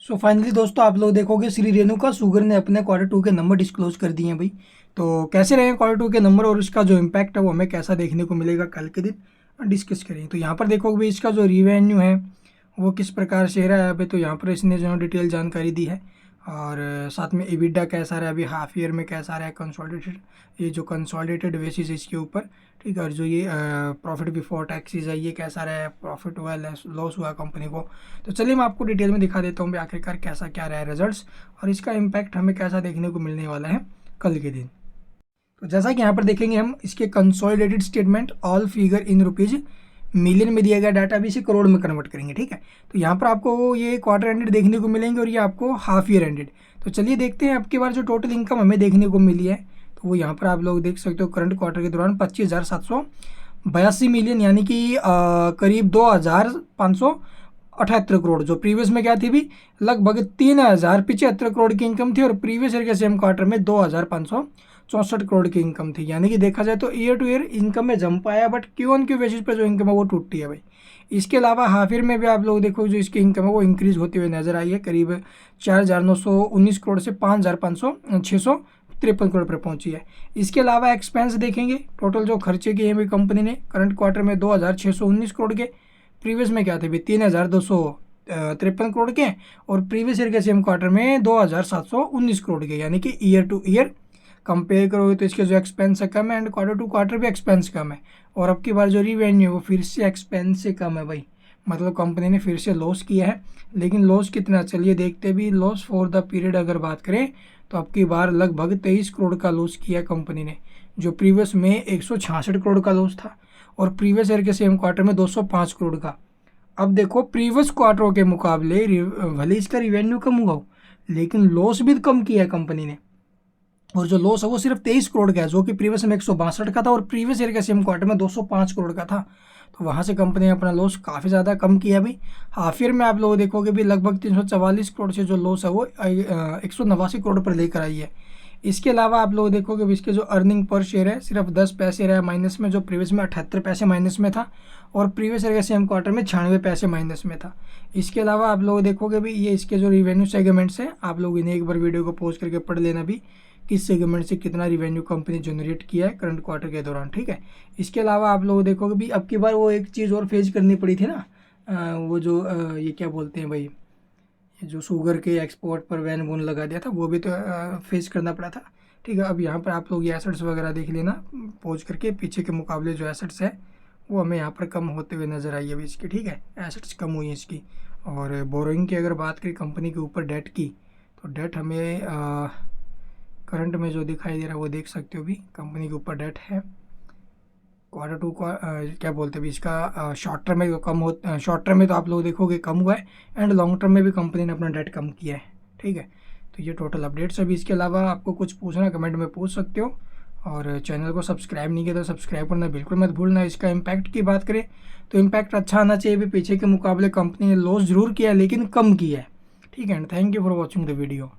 So finally दोस्तों आप लोग देखोगे श्री रेणुका शुगर ने अपने Q2 के नंबर डिस्क्लोज कर दिए हैं भाई। तो कैसे रहे Q2 के नंबर और इसका जो इम्पैक्ट है वो हमें कैसा देखने को मिलेगा कल के दिन डिस्कस करेंगे। तो यहाँ पर देखोगे भाई इसका जो रिवेन्यू है वो किस प्रकार से रहा है अभी, तो यहाँ पर इसने जो डिटेल जानकारी दी है और साथ में EBITDA कैसा रहा है, अभी हाफ ईयर में कैसा रहा है, कंसोलिडेटेड ये जो कंसोलिडेटेड बेसिस है इसके ऊपर, ठीक है। और जो ये प्रॉफिट बिफोर टैक्सेस है ये कैसा रहा है, प्रॉफिट हुआ लॉस हुआ कंपनी को। तो चलिए मैं आपको डिटेल में दिखा देता हूँ आखिरकार कैसा क्या रहा है रिजल्ट्स और इसका इम्पैक्ट हमें कैसा देखने को मिलने वाला है कल के दिन। तो जैसा कि यहाँ पर देखेंगे हम इसके consolidated statement all figure in rupees million में दिया गया डाटा भी इसे करोड़ में कन्वर्ट करेंगे, ठीक है। तो यहाँ पर आपको ये क्वार्टर एंडेड देखने को मिलेंगे और ये आपको हाफ ईयर एंडेड। तो चलिए देखते हैं आपके बार जो टोटल इनकम हमें देखने को मिली है तो वो यहाँ पर आप लोग देख सकते हो करंट क्वार्टर के दौरान 25,782 मिलियन यानी कि करीब 2,578 करोड़, जो प्रीवियस में क्या थी भी लगभग 3,075 करोड़ की इनकम थी और प्रीवियस ईयर के सेम क्वार्टर में 2,564 करोड़ की इनकम थी। यानी कि देखा जाए तो ईयर टू ईयर इनकम में जंप आया, बट Q1 बेसिस पर जो इनकम है वो टूटती है भाई। इसके अलावा हाफ ईयर में भी आप लोग देखो जो इसकी इनकम है वो इंक्रीज होते हुए नजर आई है, करीब 4,919 करोड़ से 5,653 करोड़ पर पहुंची है। इसके अलावा एक्सपेंस देखेंगे, टोटल जो खर्चे किए हैं कंपनी ने करंट क्वार्टर में 2,619 करोड़ के, प्रीवियस में क्या थे भी 3,253 करोड़ के और प्रीवियस ईयर के सेम क्वार्टर में 2,719 करोड़ के। यानी कि ईयर टू ईयर कंपेयर करोगे तो इसके जो एक्सपेंस है कम है एंड क्वार्टर टू क्वार्टर भी एक्सपेंस कम है। और अब की बार जो रिवेन्यू है वो फिर से एक्सपेंस से कम है भाई, मतलब कंपनी ने फिर से लॉस किया है। लेकिन लॉस कितना, चलिए देखते भी। लॉस फॉर द पीरियड अगर बात करें तो अब की बार लगभग 23 करोड़ का लॉस किया कंपनी ने, जो प्रीवियस में 166 करोड़ का लॉस था और प्रीवियस ईयर के सेम क्वार्टर में 205 करोड़ का। अब देखो प्रीवियस क्वार्टरों के मुकाबले भले इसका रिवेन्यू कम हुआ हो लेकिन लॉस भी कम किया है कंपनी ने, और जो लॉस है वो सिर्फ 23 करोड़ का है, जो कि प्रीवियस में 162 का था और प्रीवियस ईयर के सेम क्वार्टर में 205 करोड़ का था। तो वहाँ से कंपनी ने अपना लॉस काफ़ी ज़्यादा कम किया भी। हाफ ईयर में आप लोग देखोगे भी लगभग 344 करोड़ से जो लॉस है वो 189 करोड़ पर लेकर आई है। इसके अलावा आप लोग देखोगे भी इसके जो अर्निंग पर शेयर है सिर्फ 10 पैसे रहा माइनस में, जो प्रीवियस में 78 पैसे माइनस में था और प्रीवियस ईयर के सेम क्वार्टर में 96 पैसे माइनस में था। इसके अलावा आप लोग देखोगे भी ये इसके जो रिवेन्यू सेगमेंट्स हैं, आप लोग इन्हें एक बार वीडियो को पॉज करके पढ़ लेना भी किस सेगमेंट से कितना रिवेन्यू कंपनी जनरेट किया है करंट क्वार्टर के दौरान, ठीक है। इसके अलावा आप लोग देखोगे भी अब की बार वो एक चीज़ और फेस करनी पड़ी थी ना, वो जो ये क्या बोलते हैं भाई, जो शुगर के एक्सपोर्ट पर बैन वून लगा दिया था वो भी तो फेस करना पड़ा था, ठीक है। अब यहाँ पर आप लोग ये एसेट्स वगैरह देख लेना पहुँच करके, पीछे के मुकाबले जो एसेट्स है वो हमें यहाँ पर कम होते हुए नज़र आई है अभी इसकी, ठीक है। एसेट्स कम हुई है इसकी। और बोरोइंग की अगर बात करें कंपनी के ऊपर डेट की, तो डेट हमें करंट में जो दिखाई दे रहा है वो देख सकते हो भी कंपनी के ऊपर डेट है। Q2 का क्या बोलते हैं भी इसका शॉर्ट टर्म में कम हो, शॉर्ट टर्म में तो आप लोग देखोगे कम हुआ है एंड लॉन्ग टर्म में भी कंपनी ने अपना डेट कम किया है, ठीक है। तो ये टोटल अपडेट्स अभी। इसके अलावा आपको कुछ पूछना कमेंट में पूछ सकते हो और चैनल को सब्सक्राइब नहीं किया तो सब्सक्राइब करना बिल्कुल मत भूलना। इसका इम्पैक्ट की बात करें तो इम्पैक्ट अच्छा आना चाहिए भी, पीछे के मुकाबले कंपनी ने लॉस जरूर किया है लेकिन कम किया है, ठीक है। And thank you for watching the video.